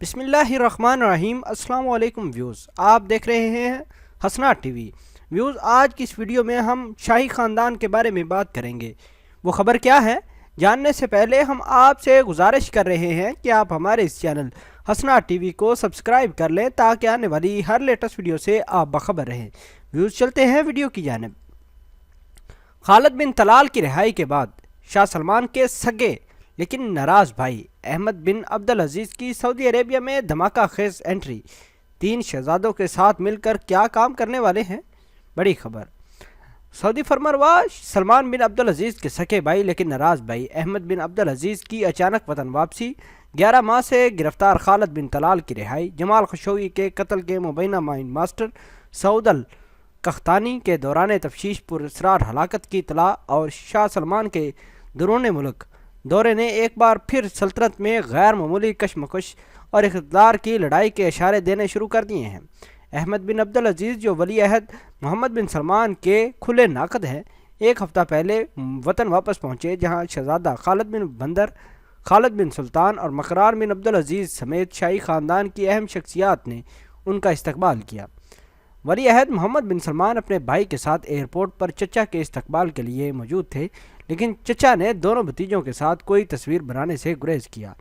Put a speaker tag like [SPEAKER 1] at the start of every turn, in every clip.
[SPEAKER 1] بسم اللہ الرحمن الرحیم۔ السلام علیکم ویوز، آپ دیکھ رہے ہیں حسنات ٹی وی۔ ویوز، آج کی اس ویڈیو میں ہم شاہی خاندان کے بارے میں بات کریں گے۔ وہ خبر کیا ہے، جاننے سے پہلے ہم آپ سے گزارش کر رہے ہیں کہ آپ ہمارے اس چینل حسنات ٹی وی کو سبسکرائب کر لیں تاکہ آنے والی ہر لیٹسٹ ویڈیو سے آپ باخبر رہیں۔ ویوز، چلتے ہیں ویڈیو کی جانب۔ خالد بن طلال کی رہائی کے بعد شاہ سلمان کے سگے لیکن ناراض بھائی احمد بن عبدالعزیز کی سعودی عربیہ میں دھماکہ خیز انٹری۔ 3 شہزادوں کے ساتھ مل کر کیا کام کرنے والے ہیں؟ بڑی خبر۔ سعودی فرمانروا سلمان بن عبدالعزیز کے سکے بھائی لیکن ناراض بھائی احمد بن عبدالعزیز کی اچانک وطن واپسی، 11 ماہ سے گرفتار خالد بن طلال کی رہائی، جمال خشوگی کے قتل کے مبینہ مائنڈ ماسٹر سعود القحطانی کے دوران تفتیش پر اسرار ہلاکت کی اطلاع، اور شاہ سلمان کے درون ملک دورے نے ایک بار پھر سلطنت میں غیر معمولی کشمکش اور اقتدار کی لڑائی کے اشارے دینے شروع کر دیے ہیں۔ احمد بن عبدالعزیز، جو ولی عہد محمد بن سلمان کے کھلے ناقد ہیں، ایک ہفتہ پہلے وطن واپس پہنچے، جہاں شہزادہ خالد بن بندر، خالد بن سلطان اور مقران بن عبدالعزیز سمیت شاہی خاندان کی اہم شخصیات نے ان کا استقبال کیا۔ ولی عہد محمد بن سلمان اپنے بھائی کے ساتھ ایئرپورٹ پر چچا کے استقبال کے لیے موجود تھے، لیکن چچا نے دونوں بھتیجوں کے ساتھ کوئی تصویر بنانے سے گریز کیا۔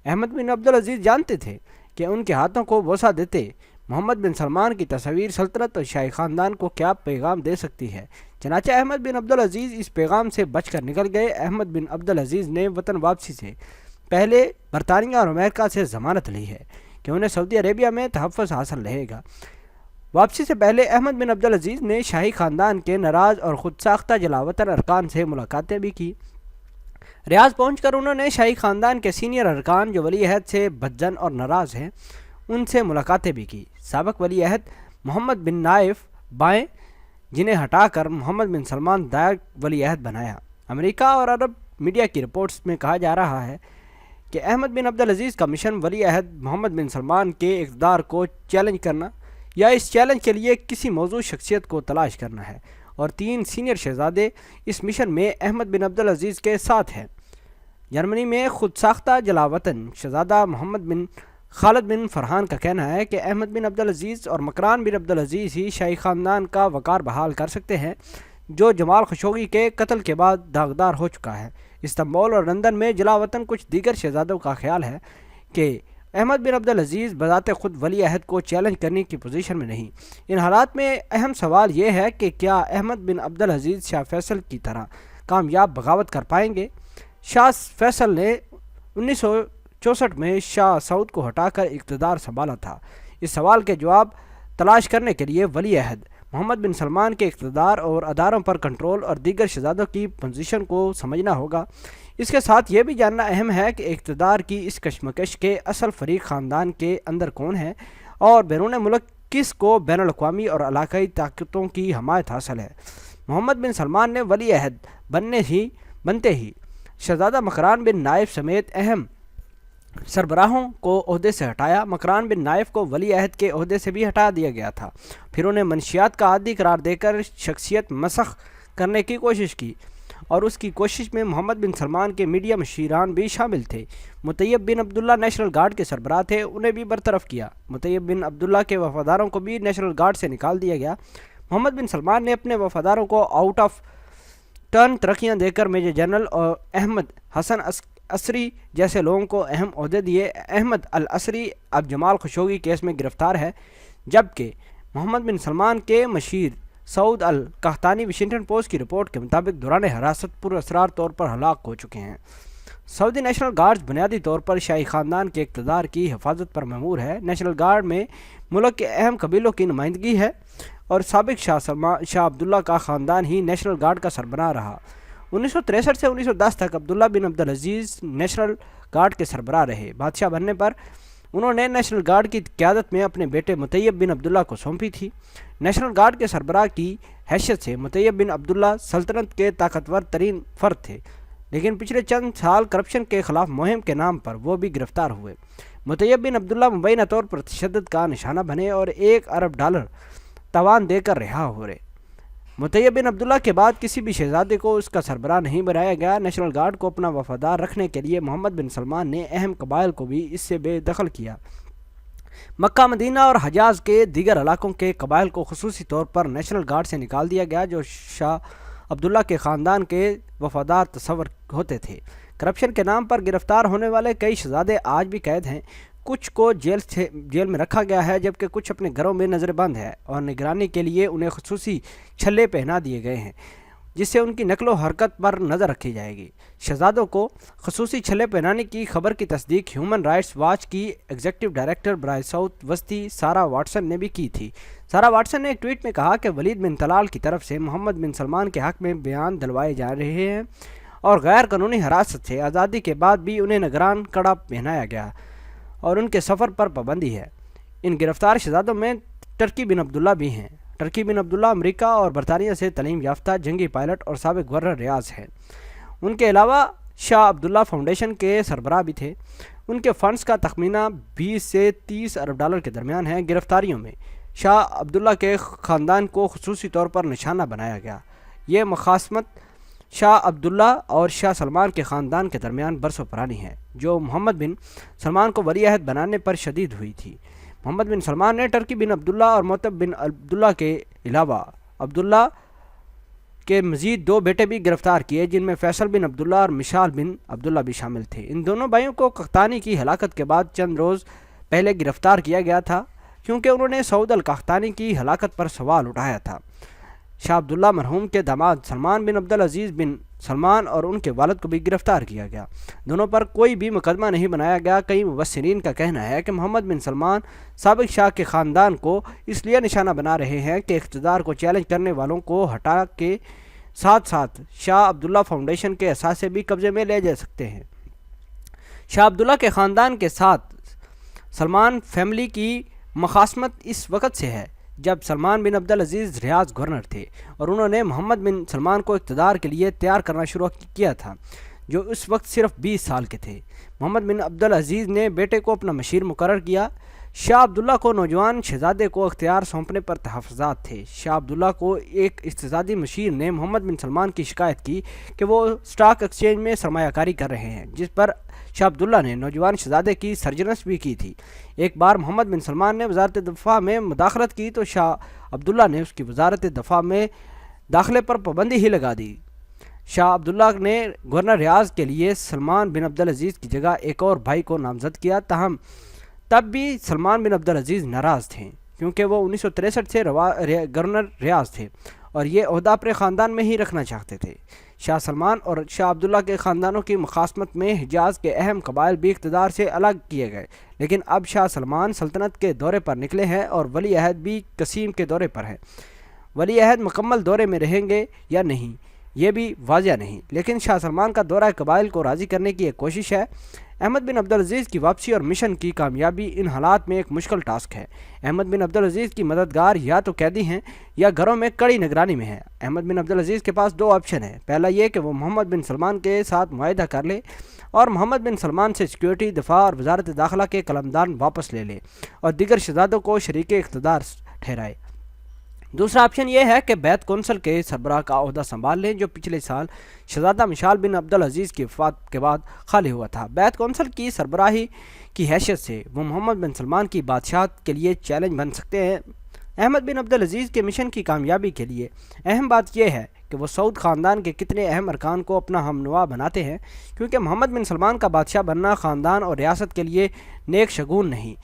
[SPEAKER 1] احمد بن عبدالعزیز جانتے تھے کہ ان کے ہاتھوں کو بوسہ دیتے محمد بن سلمان کی تصویر سلطنت اور شاہی خاندان کو کیا پیغام دے سکتی ہے، چنانچہ احمد بن عبدالعزیز اس پیغام سے بچ کر نکل گئے۔ احمد بن عبدالعزیز نے وطن واپسی سے پہلے برطانیہ اور امریکہ سے ضمانت لی ہے کہ انہیں سعودی عربیہ میں تحفظ حاصل رہے گا۔ واپسی سے پہلے احمد بن عبدالعزیز نے شاہی خاندان کے ناراض اور خود ساختہ جلاوطن ارکان سے ملاقاتیں بھی کی۔ ریاض پہنچ کر انہوں نے شاہی خاندان کے سینئر ارکان جو ولی عہد سے بدظن اور ناراض ہیں ان سے ملاقاتیں بھی کی۔ سابق ولی عہد محمد بن نائف بائیں، جنہیں ہٹا کر محمد بن سلمان دائیں ولی عہد بنایا۔ امریکہ اور عرب میڈیا کی رپورٹس میں کہا جا رہا ہے کہ احمد بن عبدالعزیز کا مشن ولی عہد محمد بن سلمان کے اقتدار کو چیلنج کرنا یا اس چیلنج کے لیے کسی موضوع شخصیت کو تلاش کرنا ہے، اور 3 سینئر شہزادے اس مشن میں احمد بن عبدالعزیز کے ساتھ ہیں۔ جرمنی میں خود ساختہ جلاوطن شہزادہ محمد بن خالد بن فرحان کا کہنا ہے کہ احمد بن عبدالعزیز اور مقران بن عبدالعزیز ہی شاہی خاندان کا وقار بحال کر سکتے ہیں، جو جمال خشوگی کے قتل کے بعد داغدار ہو چکا ہے۔ استنبول اور لندن میں جلاوطن کچھ دیگر شہزادوں کا خیال ہے کہ احمد بن عبدالعزیز بذات خود ولی عہد کو چیلنج کرنے کی پوزیشن میں نہیں۔ ان حالات میں اہم سوال یہ ہے کہ کیا احمد بن عبدالعزیز شاہ فیصل کی طرح کامیاب بغاوت کر پائیں گے؟ شاہ فیصل نے 1964 میں شاہ سعود کو ہٹا کر اقتدار سنبھالا تھا۔ اس سوال کے جواب تلاش کرنے کے لیے ولی عہد محمد بن سلمان کے اقتدار اور اداروں پر کنٹرول اور دیگر شہزادوں کی پوزیشن کو سمجھنا ہوگا۔ اس کے ساتھ یہ بھی جاننا اہم ہے کہ اقتدار کی اس کشمکش کے اصل فریق خاندان کے اندر کون ہے، اور بیرون ملک کس کو بین الاقوامی اور علاقائی طاقتوں کی حمایت حاصل ہے۔ محمد بن سلمان نے ولی عہد بنتے ہی شہزادہ مقران بن نائف سمیت اہم سربراہوں کو عہدے سے ہٹایا۔ مقران بن نائف کو ولی عہد کے عہدے سے بھی ہٹا دیا گیا تھا، پھر انہیں منشیات کا عادی قرار دے کر شخصیت مسخ کرنے کی کوشش کی، اور اس کی کوشش میں محمد بن سلمان کے میڈیا مشیران بھی شامل تھے۔ مطیب بن عبداللہ نیشنل گارڈ کے سربراہ تھے، انہیں بھی برطرف کیا۔ مطیب بن عبداللہ کے وفاداروں کو بھی نیشنل گارڈ سے نکال دیا گیا۔ محمد بن سلمان نے اپنے وفاداروں کو آؤٹ آف ٹرن ترقیاں دے کر میجر جنرل اور احمد حسن عسری جیسے لوگوں کو اہم عہدے دیے۔ احمد العسری اب جمال خشوگی کیس میں گرفتار ہے، جبکہ محمد بن سلمان کے مشیر سعود القحطانی واشنگٹن پوسٹ کی رپورٹ کے مطابق دوران حراست پر اسرار طور پر ہلاک ہو چکے ہیں۔ سعودی نیشنل گارڈز بنیادی طور پر شاہی خاندان کے اقتدار کی حفاظت پر مامور ہے۔ نیشنل گارڈ میں ملک کے اہم قبیلوں کی نمائندگی ہے، اور سابق شاہ عبداللہ کا خاندان ہی نیشنل گارڈ کا سربراہ رہا۔ 1963 سے 1910 تک عبداللہ بن عبدالعزیز نیشنل گارڈ کے سربراہ رہے۔ بادشاہ بننے پر انہوں نے نیشنل گارڈ کی قیادت میں اپنے بیٹے مطیب بن عبداللہ کو سونپی تھی۔ نیشنل گارڈ کے سربراہ کی حیثیت سے مطیب بن عبداللہ سلطنت کے طاقتور ترین فرد تھے، لیکن پچھلے چند سال کرپشن کے خلاف مہم کے نام پر وہ بھی گرفتار ہوئے۔ مطیب بن عبداللہ مبینہ طور پر تشدد کا نشانہ بنے اور $1 ارب تاوان دے کر رہا ہو رہے۔ مطیب بن عبداللہ کے بعد کسی بھی شہزادے کو اس کا سربراہ نہیں بنایا گیا۔ نیشنل گارڈ کو اپنا وفادار رکھنے کے لیے محمد بن سلمان نے اہم قبائل کو بھی اس سے بے دخل کیا۔ مکہ مدینہ اور حجاز کے دیگر علاقوں کے قبائل کو خصوصی طور پر نیشنل گارڈ سے نکال دیا گیا، جو شاہ عبداللہ کے خاندان کے وفادار تصور ہوتے تھے۔ کرپشن کے نام پر گرفتار ہونے والے کئی شہزادے آج بھی قید ہیں، کچھ کو جیل میں رکھا گیا ہے، جبکہ کچھ اپنے گھروں میں نظر بند ہے اور نگرانی کے لیے انہیں خصوصی چھلے پہنا دیے گئے ہیں جس سے ان کی نقل و حرکت پر نظر رکھی جائے گی۔ شہزادوں کو خصوصی چھلے پہنانے کی خبر کی تصدیق ہیومن رائٹس واچ کی ایگزیکٹو ڈائریکٹر برائے ساؤتھ وسطی سارہ واٹسن نے بھی کی تھی۔ سارہ واٹسن نے ایک ٹویٹ میں کہا کہ ولید بن طلال کی طرف سے محمد بن سلمان کے حق میں بیان دلوائے جا رہے ہیں اور غیر قانونی حراست سے آزادی کے بعد بھی انہیں نگران کڑا پہنایا گیا اور ان کے سفر پر پابندی ہے۔ ان گرفتار شہزادوں میں ٹرکی بن عبداللہ بھی ہیں۔ ٹرکی بن عبداللہ امریکہ اور برطانیہ سے تعلیم یافتہ جنگی پائلٹ اور سابق گورنر ریاض ہیں۔ ان کے علاوہ شاہ عبداللہ فاؤنڈیشن کے سربراہ بھی تھے۔ ان کے فنڈز کا تخمینہ 20 سے 30 ارب ڈالر کے درمیان ہے۔ گرفتاریوں میں شاہ عبداللہ کے خاندان کو خصوصی طور پر نشانہ بنایا گیا۔ یہ مخاصمت شاہ عبداللہ اور شاہ سلمان کے خاندان کے درمیان برسوں پرانی ہے، جو محمد بن سلمان کو ولی عہد بنانے پر شدید ہوئی تھی۔ محمد بن سلمان نے ٹرکی بن عبداللہ اور معتب بن عبداللہ کے علاوہ عبداللہ کے مزید 2 بیٹے بھی گرفتار کیے، جن میں فیصل بن عبداللہ اور مشال بن عبداللہ بھی شامل تھے۔ ان دونوں بھائیوں کو قحطانی کی ہلاکت کے بعد چند روز پہلے گرفتار کیا گیا تھا، کیونکہ انہوں نے سعود القحطانی کی ہلاکت پر سوال اٹھایا تھا۔ شاہ عبداللہ مرحوم کے داماد سلمان بن عبدالعزیز بن سلمان اور ان کے والد کو بھی گرفتار کیا گیا۔ دونوں پر کوئی بھی مقدمہ نہیں بنایا گیا۔ کئی مبصرین کا کہنا ہے کہ محمد بن سلمان سابق شاہ کے خاندان کو اس لیے نشانہ بنا رہے ہیں کہ اقتدار کو چیلنج کرنے والوں کو ہٹا کے ساتھ ساتھ شاہ عبداللہ فاؤنڈیشن کے اثاثے بھی قبضے میں لے جا سکتے ہیں۔ شاہ عبداللہ کے خاندان کے ساتھ سلمان فیملی کی مخاصمت اس وقت سے ہے جب سلمان بن عبدالعزیز ریاض گورنر تھے اور انہوں نے محمد بن سلمان کو اقتدار کے لیے تیار کرنا شروع کیا تھا، جو اس وقت صرف 20 سال کے تھے۔ محمد بن عبدالعزیز نے بیٹے کو اپنا مشیر مقرر کیا۔ شاہ عبداللہ کو نوجوان شہزادے کو اختیار سونپنے پر تحفظات تھے۔ شاہ عبداللہ کو ایک اقتصادی مشیر نے محمد بن سلمان کی شکایت کی کہ وہ اسٹاک ایکسچینج میں سرمایہ کاری کر رہے ہیں، جس پر شاہ عبداللہ نے نوجوان شہزادے کی سرجنس بھی کی تھی۔ ایک بار محمد بن سلمان نے وزارت دفاع میں مداخلت کی تو شاہ عبداللہ نے اس کی وزارت دفاع میں داخلے پر پابندی ہی لگا دی۔ شاہ عبداللہ نے گورنر ریاض کے لیے سلمان بن عبدالعزیز کی جگہ ایک اور بھائی کو نامزد کیا، تاہم تب بھی سلمان بن عبدالعزیز ناراض تھے کیونکہ وہ 1963 سے گورنر ریاض تھے اور یہ عہدہ اپنے خاندان میں ہی رکھنا چاہتے تھے۔ شاہ سلمان اور شاہ عبداللہ کے خاندانوں کی مخاصمت میں حجاز کے اہم قبائل بھی اقتدار سے الگ کیے گئے، لیکن اب شاہ سلمان سلطنت کے دورے پر نکلے ہیں اور ولی عہد بھی قسیم کے دورے پر ہے۔ ولی عہد مکمل دورے میں رہیں گے یا نہیں یہ بھی واضح نہیں، لیکن شاہ سلمان کا دورہ قبائل کو راضی کرنے کی ایک کوشش ہے۔ احمد بن عبدالعزیز کی واپسی اور مشن کی کامیابی ان حالات میں ایک مشکل ٹاسک ہے۔ احمد بن عبدالعزیز کی مددگار یا تو قیدی ہیں یا گھروں میں کڑی نگرانی میں ہیں۔ احمد بن عبدالعزیز کے پاس 2 آپشن ہیں۔ پہلا یہ کہ وہ محمد بن سلمان کے ساتھ معاہدہ کر لے اور محمد بن سلمان سے سیکیورٹی، دفاع اور وزارت داخلہ کے قلمدان واپس لے لے اور دیگر شہزادوں کو شریک اقتدار ٹھہرائے۔ دوسرا آپشن یہ ہے کہ بیت کونسل کے سربراہ کا عہدہ سنبھال لیں، جو پچھلے سال شہزادہ مشال بن عبدالعزیز کی وفات کے بعد خالی ہوا تھا۔ بیت کونسل کی سربراہی کی حیثیت سے وہ محمد بن سلمان کی بادشاہت کے لیے چیلنج بن سکتے ہیں۔ احمد بن عبدالعزیز کے مشن کی کامیابی کے لیے اہم بات یہ ہے کہ وہ سعود خاندان کے کتنے اہم ارکان کو اپنا ہم نوا بناتے ہیں، کیونکہ محمد بن سلمان کا بادشاہ بننا خاندان اور ریاست کے لیے نیک شگون نہیں۔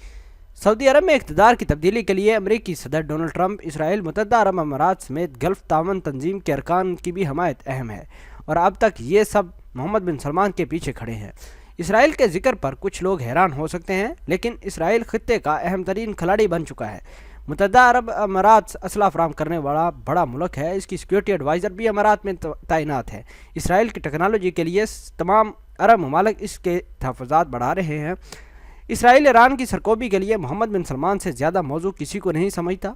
[SPEAKER 1] سعودی عرب میں اقتدار کی تبدیلی کے لیے امریکی صدر ڈونلڈ ٹرمپ، اسرائیل، متحدہ عرب امارات سمیت گلف تعاون تنظیم کے ارکان کی بھی حمایت اہم ہے، اور اب تک یہ سب محمد بن سلمان کے پیچھے کھڑے ہیں۔ اسرائیل کے ذکر پر کچھ لوگ حیران ہو سکتے ہیں، لیکن اسرائیل خطے کا اہم ترین کھلاڑی بن چکا ہے۔ متحدہ عرب امارات اسلحہ فراہم کرنے والا بڑا ملک ہے، اس کی سیکیورٹی ایڈوائزر بھی امارات میں تعینات ہے۔ اسرائیل کی ٹیکنالوجی کے لیے تمام عرب ممالک اس کے تحفظات بڑھا رہے ہیں۔ اسرائیل ایران کی سرکوبی کے لیے محمد بن سلمان سے زیادہ موضوع کسی کو نہیں سمجھتا۔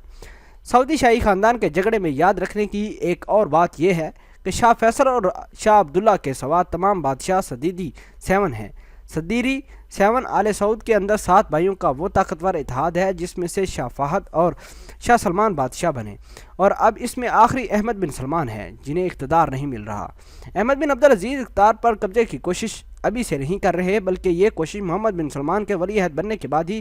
[SPEAKER 1] سعودی شاہی خاندان کے جھگڑے میں یاد رکھنے کی ایک اور بات یہ ہے کہ شاہ فیصل اور شاہ عبداللہ کے سوا تمام بادشاہ صدیری 7 ہیں۔ صدیری 7 آل سعود کے اندر 7 بھائیوں کا وہ طاقتور اتحاد ہے جس میں سے شاہ فہد اور شاہ سلمان بادشاہ بنے، اور اب اس میں آخری احمد بن سلمان ہے جنہیں اقتدار نہیں مل رہا۔ احمد بن عبدالعزیز اقتدار پر قبضے کی کوشش ابھی سے نہیں کر رہے، بلکہ یہ کوشش محمد بن سلمان کے ولی عہد بننے کے بعد ہی